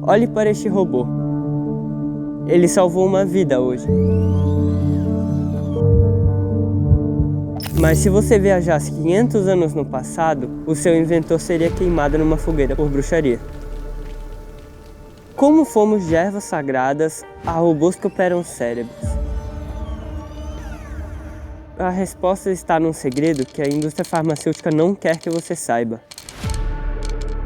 Olhe para este robô. Ele salvou uma vida hoje. Mas se você viajasse 500 anos no passado, o seu inventor seria queimado numa fogueira por bruxaria. Como fomos de ervas sagradas a robôs que operam cérebros? A resposta está num segredo que a indústria farmacêutica não quer que você saiba.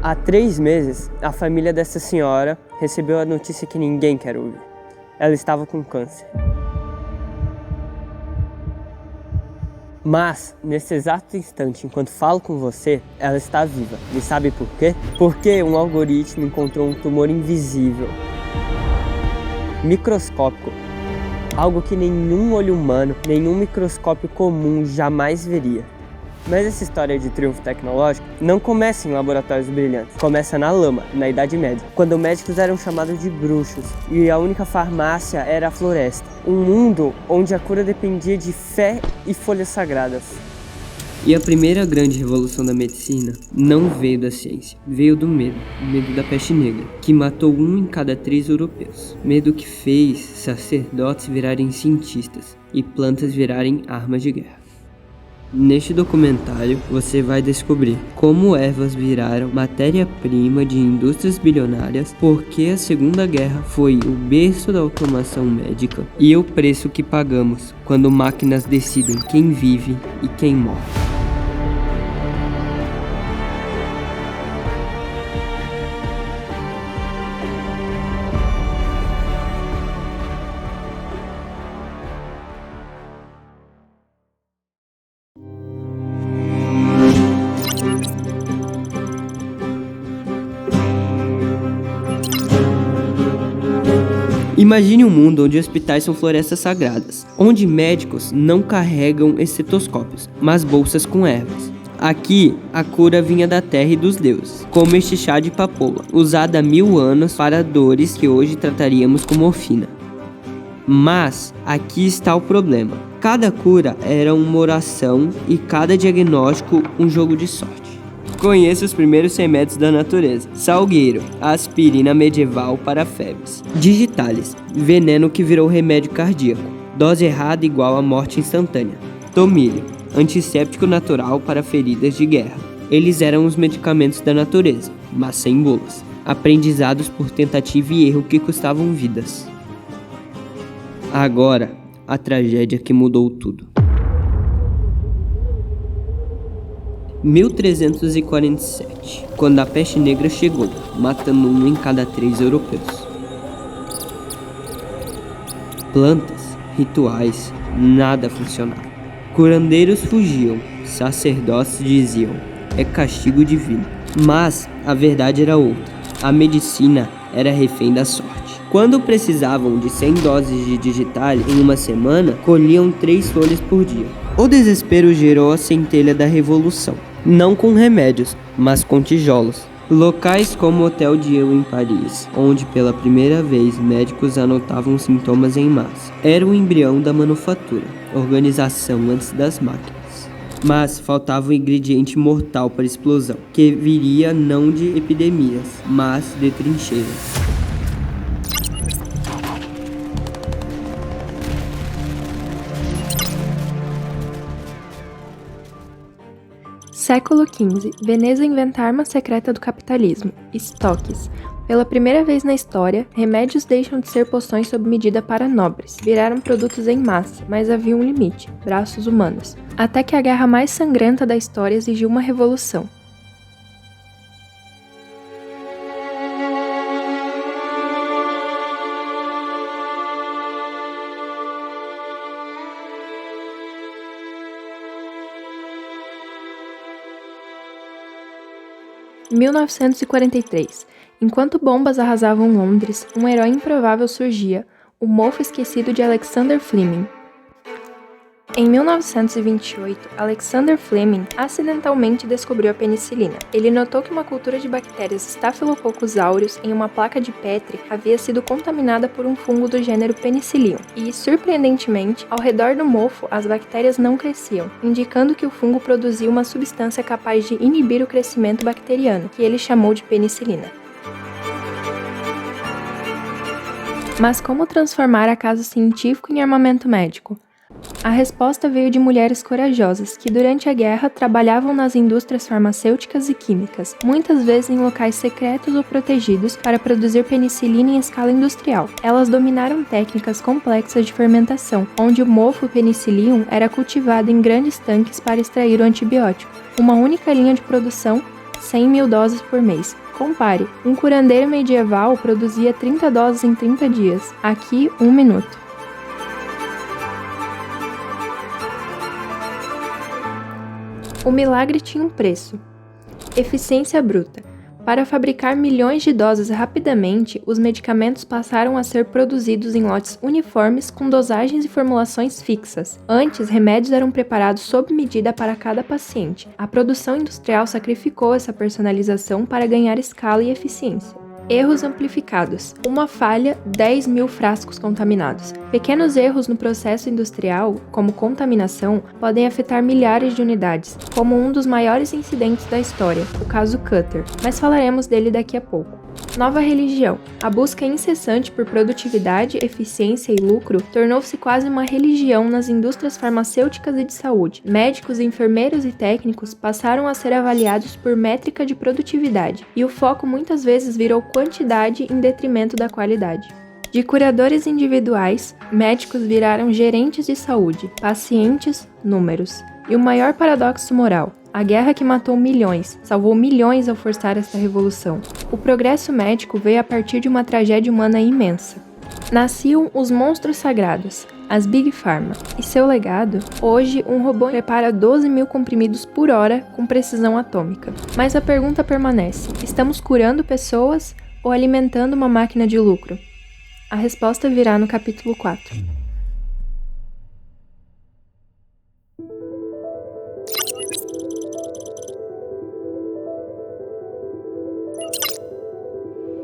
Há 3 meses, a família dessa senhora recebeu a notícia que ninguém quer ouvir. Ela estava com câncer. Mas, nesse exato instante, enquanto falo com você, ela está viva. E sabe por quê? Porque um algoritmo encontrou um tumor invisível, microscópico, algo que nenhum olho humano, nenhum microscópio comum jamais veria. Mas essa história de triunfo tecnológico não começa em laboratórios brilhantes, começa na lama, na Idade Média, quando médicos eram chamados de bruxos e a única farmácia era a floresta. Um mundo onde a cura dependia de fé e folhas sagradas. E a primeira grande revolução da medicina não veio da ciência, veio do medo, o medo da peste negra, que matou 1 em cada 3 europeus. Medo que fez sacerdotes virarem cientistas e plantas virarem armas de guerra. Neste documentário, você vai descobrir como ervas viraram matéria-prima de indústrias bilionárias, porque a Segunda Guerra foi o berço da automação médica e o preço que pagamos quando máquinas decidem quem vive e quem morre. Imagine um mundo onde hospitais são florestas sagradas, onde médicos não carregam estetoscópios, mas bolsas com ervas. Aqui, a cura vinha da terra e dos deuses, como este chá de papoula, usado há 1000 anos para dores que hoje trataríamos com morfina. Mas, aqui está o problema. Cada cura era uma oração e cada diagnóstico um jogo de sorte. Conheça os primeiros remédios da natureza. Salgueiro, aspirina medieval para febres. Digitalis, veneno que virou remédio cardíaco. Dose errada igual a morte instantânea. Tomilho, antisséptico natural para feridas de guerra. Eles eram os medicamentos da natureza, mas sem bulas. Aprendizados por tentativa e erro que custavam vidas. Agora, a tragédia que mudou tudo. 1347, quando a peste negra chegou, matando 1 em cada 3 europeus. Plantas, rituais, nada funcionava. Curandeiros fugiam, sacerdotes diziam, é castigo divino. Mas a verdade era outra, a medicina era refém da sorte. Quando precisavam de 100 doses de digital em uma semana, colhiam 3 folhas por dia. O desespero gerou a centelha da revolução. Não com remédios, mas com tijolos. Locais como o Hotel Dieu em Paris, onde pela primeira vez médicos anotavam sintomas em massa. Era o embrião da manufatura, organização antes das máquinas. Mas faltava um ingrediente mortal para a explosão, que viria não de epidemias, mas de trincheiras. Século XV. Veneza inventa a arma secreta do capitalismo, estoques. Pela primeira vez na história, remédios deixam de ser poções sob medida para nobres. Viraram produtos em massa, mas havia um limite, braços humanos. Até que a guerra mais sangrenta da história exigiu uma revolução. Em 1943, enquanto bombas arrasavam Londres, um herói improvável surgia, o mofo esquecido de Alexander Fleming. Em 1928, Alexander Fleming acidentalmente descobriu a penicilina. Ele notou que uma cultura de bactérias Staphylococcus aureus em uma placa de Petri havia sido contaminada por um fungo do gênero Penicillium, e, surpreendentemente, ao redor do mofo as bactérias não cresciam, indicando que o fungo produzia uma substância capaz de inibir o crescimento bacteriano, que ele chamou de penicilina. Mas como transformar acaso científico em armamento médico? A resposta veio de mulheres corajosas que, durante a guerra, trabalhavam nas indústrias farmacêuticas e químicas, muitas vezes em locais secretos ou protegidos, para produzir penicilina em escala industrial. Elas dominaram técnicas complexas de fermentação, onde o mofo penicillium era cultivado em grandes tanques para extrair o antibiótico. Uma única linha de produção, 100.000 doses por mês. Compare, um curandeiro medieval produzia 30 doses em 30 dias. Aqui, 1 minuto. O milagre tinha um preço. Eficiência bruta. Para fabricar milhões de doses rapidamente, os medicamentos passaram a ser produzidos em lotes uniformes com dosagens e formulações fixas. Antes, remédios eram preparados sob medida para cada paciente. A produção industrial sacrificou essa personalização para ganhar escala e eficiência. Erros amplificados. Uma falha, 10.000 frascos contaminados. Pequenos erros no processo industrial, como contaminação, podem afetar milhares de unidades, como um dos maiores incidentes da história, o caso Cutter, mas falaremos dele daqui a pouco. Nova religião. A busca incessante por produtividade, eficiência e lucro tornou-se quase uma religião nas indústrias farmacêuticas e de saúde. Médicos, enfermeiros e técnicos passaram a ser avaliados por métrica de produtividade, e o foco muitas vezes virou quantidade em detrimento da qualidade. De curadores individuais, médicos viraram gerentes de saúde, pacientes, números. E o maior paradoxo moral: a guerra que matou milhões, salvou milhões ao forçar esta revolução. O progresso médico veio a partir de uma tragédia humana imensa. Nasciam os monstros sagrados, as Big Pharma, e seu legado? Hoje, um robô prepara 12.000 comprimidos por hora com precisão atômica. Mas a pergunta permanece: estamos curando pessoas ou alimentando uma máquina de lucro? A resposta virá no capítulo 4.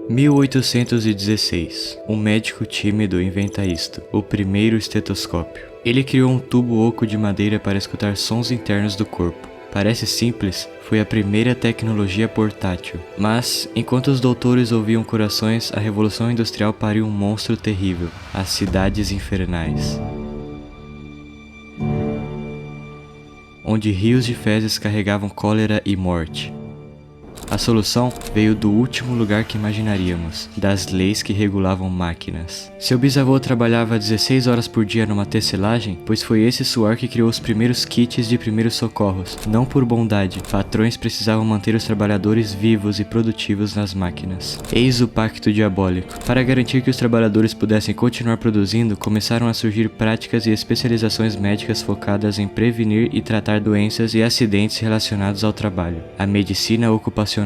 Em 1816, um médico tímido inventa isto, o primeiro estetoscópio. Ele criou um tubo oco de madeira para escutar sons internos do corpo. Parece simples, foi a primeira tecnologia portátil. Mas, enquanto os doutores ouviam corações, a Revolução Industrial pariu um monstro terrível, as cidades infernais, onde rios de fezes carregavam cólera e morte. A solução veio do último lugar que imaginaríamos, das leis que regulavam máquinas. Seu bisavô trabalhava 16 horas por dia numa tecelagem, pois foi esse suor que criou os primeiros kits de primeiros socorros. Não por bondade, patrões precisavam manter os trabalhadores vivos e produtivos nas máquinas. Eis o pacto diabólico. Para garantir que os trabalhadores pudessem continuar produzindo, começaram a surgir práticas e especializações médicas focadas em prevenir e tratar doenças e acidentes relacionados ao trabalho. A medicina ocupacional.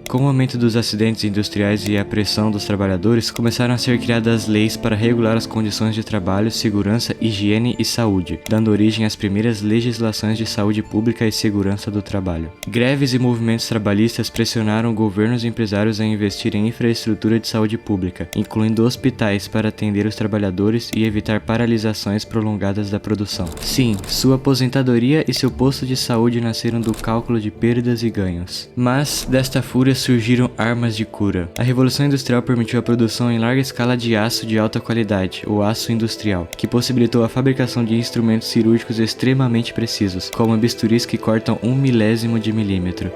Com o aumento dos acidentes industriais e a pressão dos trabalhadores, começaram a ser criadas leis para regular as condições de trabalho, segurança, higiene e saúde, dando origem às primeiras legislações de saúde pública e segurança do trabalho. Greves e movimentos trabalhistas pressionaram governos e empresários a investir em infraestrutura de saúde pública, incluindo hospitais para atender os trabalhadores e evitar paralisações prolongadas da produção. Sim, sua aposentadoria e seu posto de saúde nasceram do cálculo de perdas e ganhos. Mas, desta fúria surgiram armas de cura. A Revolução Industrial permitiu a produção em larga escala de aço de alta qualidade, o aço industrial, que possibilitou a fabricação de instrumentos cirúrgicos extremamente precisos, como bisturis que cortam 1/1000 de milímetro.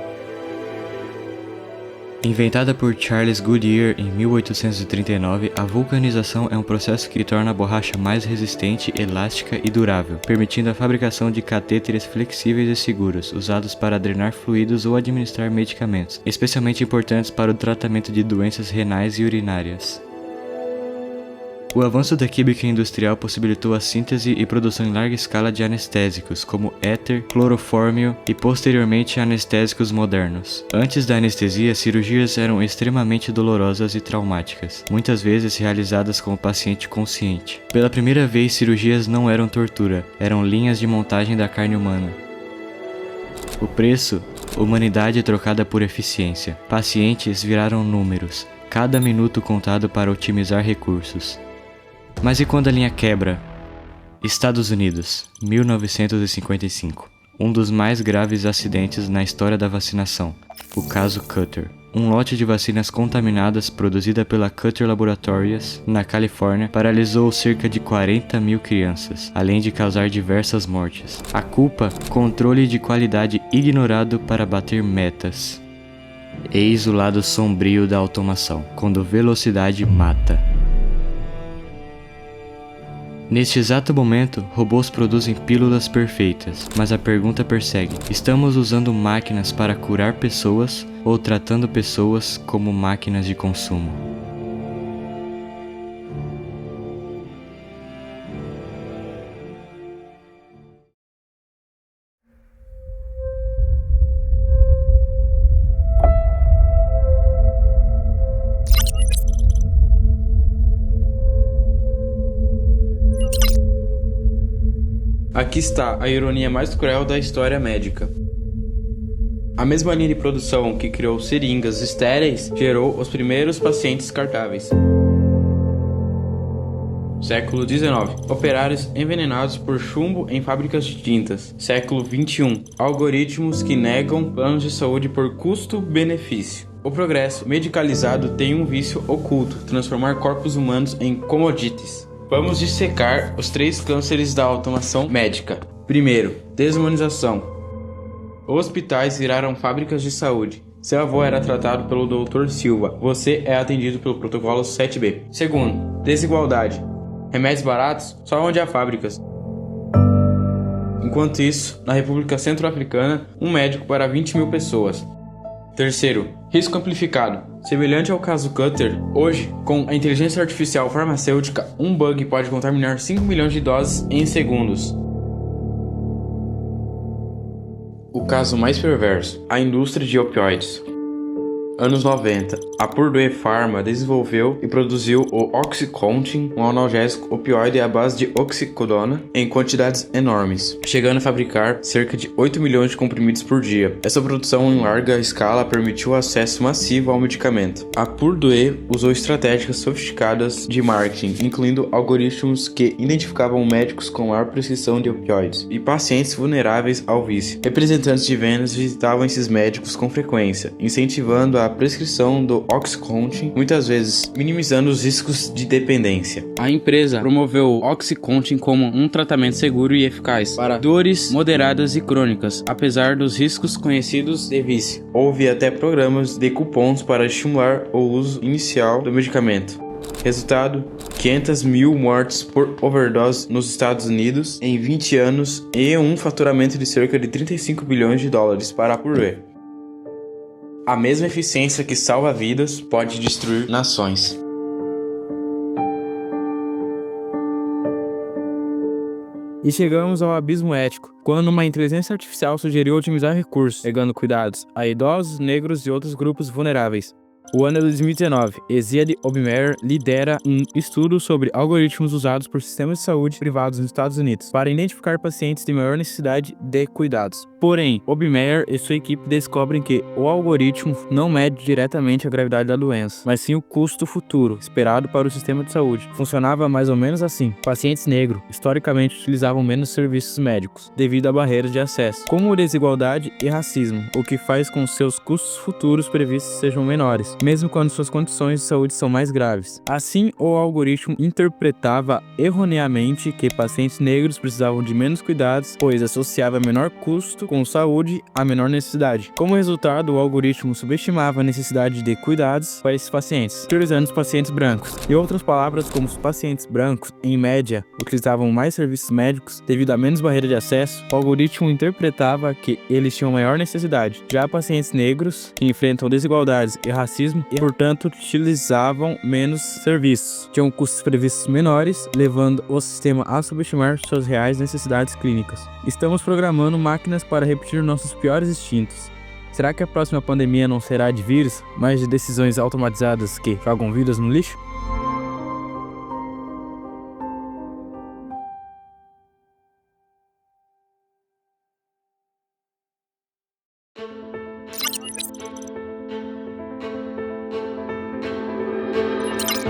Inventada por Charles Goodyear em 1839, a vulcanização é um processo que torna a borracha mais resistente, elástica e durável, permitindo a fabricação de catéteres flexíveis e seguros, usados para drenar fluidos ou administrar medicamentos, especialmente importantes para o tratamento de doenças renais e urinárias. O avanço da química industrial possibilitou a síntese e produção em larga escala de anestésicos, como éter, clorofórmio e posteriormente anestésicos modernos. Antes da anestesia, cirurgias eram extremamente dolorosas e traumáticas, muitas vezes realizadas com o paciente consciente. Pela primeira vez, cirurgias não eram tortura, eram linhas de montagem da carne humana. O preço? Humanidade trocada por eficiência. Pacientes viraram números, cada minuto contado para otimizar recursos. Mas e quando a linha quebra? Estados Unidos, 1955. Um dos mais graves acidentes na história da vacinação, o caso Cutter. um lote de vacinas contaminadas produzida pela Cutter Laboratories, na Califórnia, paralisou cerca de 40 mil crianças, além de causar diversas mortes. A culpa? Controle de qualidade ignorado para bater metas. Eis o lado sombrio da automação, quando velocidade mata. Neste exato momento, robôs produzem pílulas perfeitas, mas a pergunta persegue: estamos usando máquinas para curar pessoas ou tratando pessoas como máquinas de consumo? Aqui está a ironia mais cruel da história médica. A mesma linha de produção que criou seringas estéreis gerou os primeiros pacientes descartáveis. Século XIX. Operários envenenados por chumbo em fábricas de tintas. Século XXI. Algoritmos que negam planos de saúde por custo-benefício. O progresso medicalizado tem um vício oculto: transformar corpos humanos em commodities. Vamos dissecar os 3 cânceres da automação médica. Primeiro, desumanização. Hospitais viraram fábricas de saúde. Seu avô era tratado pelo Dr. Silva. Você é atendido pelo protocolo 7B. Segundo, desigualdade. Remédios baratos só onde há fábricas. Enquanto isso, na República Centro-Africana, um médico para 20 mil pessoas. Terceiro, risco amplificado. Semelhante ao caso Cutter, hoje, com a inteligência artificial farmacêutica, um bug pode contaminar 5 milhões de doses em segundos. O caso mais perverso: a indústria de opioides. Anos 90, a Purdue Pharma desenvolveu e produziu o Oxycontin, um analgésico opioide à base de oxicodona, em quantidades enormes, chegando a fabricar cerca de 8 milhões de comprimidos por dia. Essa produção em larga escala permitiu o acesso massivo ao medicamento. A Purdue usou estratégias sofisticadas de marketing, incluindo algoritmos que identificavam médicos com maior prescrição de opioides e pacientes vulneráveis ao vício. Representantes de vendas visitavam esses médicos com frequência, incentivando a prescrição do Oxycontin, muitas vezes minimizando os riscos de dependência. A empresa promoveu o Oxycontin como um tratamento seguro e eficaz para dores moderadas e crônicas, apesar dos riscos conhecidos de vício. Houve até programas de cupons para estimular o uso inicial do medicamento. Resultado: 500 mil mortes por overdose nos Estados Unidos em 20 anos e um faturamento de cerca de 35 bilhões de dólares para a Purdue. A mesma eficiência que salva vidas pode destruir nações. E chegamos ao abismo ético, quando uma inteligência artificial sugeriu otimizar recursos, negando cuidados a idosos, negros e outros grupos vulneráveis. O ano é 2019, e Ziad Obermeyer lidera um estudo sobre algoritmos usados por sistemas de saúde privados nos Estados Unidos para identificar pacientes de maior necessidade de cuidados. Porém, Obermeyer e sua equipe descobrem que o algoritmo não mede diretamente a gravidade da doença, mas sim o custo futuro esperado para o sistema de saúde. Funcionava mais ou menos assim: pacientes negros historicamente utilizavam menos serviços médicos devido a barreiras de acesso, como desigualdade e racismo, o que faz com que seus custos futuros previstos sejam menores, mesmo quando suas condições de saúde são mais graves. Assim, o algoritmo interpretava erroneamente que pacientes negros precisavam de menos cuidados, pois associava menor custo com saúde a menor necessidade. Como resultado, o algoritmo subestimava a necessidade de cuidados para esses pacientes, priorizando os pacientes brancos. Em outras palavras, como os pacientes brancos, em média, utilizavam mais serviços médicos devido a menos barreira de acesso, o algoritmo interpretava que eles tinham maior necessidade. Já pacientes negros, que enfrentam desigualdades e racismo e, portanto, utilizavam menos serviços, tinham custos previstos menores, levando o sistema a subestimar suas reais necessidades clínicas. Estamos programando máquinas para repetir nossos piores instintos. Será que a próxima pandemia não será de vírus, mas de decisões automatizadas que jogam vidas no lixo?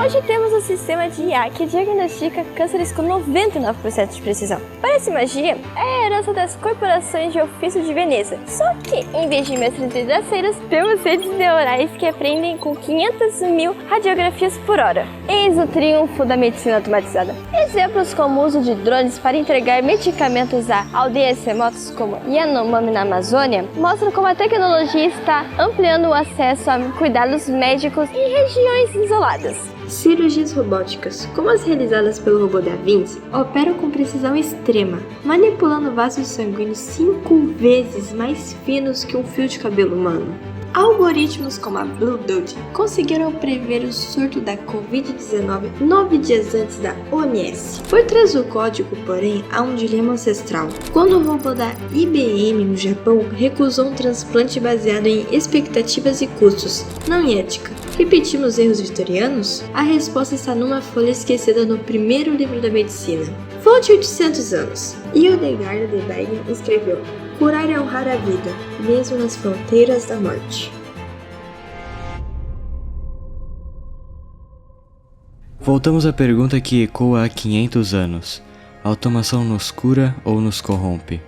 Hoje temos um sistema de IA que diagnostica cânceres com 99% de precisão. Parece magia? É a herança das corporações de ofício de Veneza. Só que, em vez de mestres vidraceiros, temos redes neurais que aprendem com 500.000 radiografias por hora. Eis o triunfo da medicina automatizada. Exemplos como o uso de drones para entregar medicamentos a aldeias remotas como Yanomami na Amazônia mostram como a tecnologia está ampliando o acesso a cuidados médicos em regiões isoladas. Cirurgias robóticas, como as realizadas pelo robô Da Vinci, operam com precisão extrema, manipulando vasos sanguíneos 5 vezes mais finos que um fio de cabelo humano. Algoritmos como a Blue Dot conseguiram prever o surto da Covid-19 9 dias antes da OMS. Por trás do código, porém, há um dilema ancestral. Quando o robô da IBM no Japão recusou um transplante baseado em expectativas e custos, não em ética. Repetimos erros vitorianos? A resposta está numa folha esquecida no primeiro livro da medicina. Fonte 800 anos. Hildegard de Bingen escreveu: curar é honrar a vida, mesmo nas fronteiras da morte. Voltamos à pergunta que ecoa há 500 anos. A automação nos cura ou nos corrompe?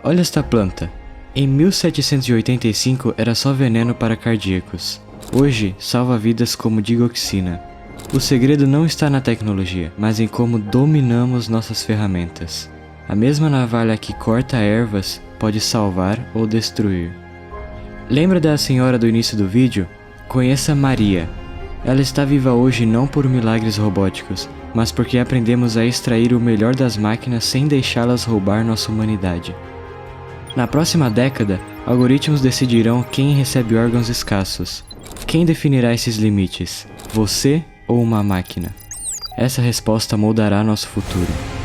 Olha esta planta. Em 1785 era só veneno para cardíacos. Hoje salva vidas como digoxina. O segredo não está na tecnologia, mas em como dominamos nossas ferramentas. A mesma navalha que corta ervas pode salvar ou destruir. Lembra da senhora do início do vídeo? Conheça Maria. Ela está viva hoje não por milagres robóticos, mas porque aprendemos a extrair o melhor das máquinas sem deixá-las roubar nossa humanidade. Na próxima década, algoritmos decidirão quem recebe órgãos escassos. Quem definirá esses limites? Você ou uma máquina? Essa resposta moldará nosso futuro.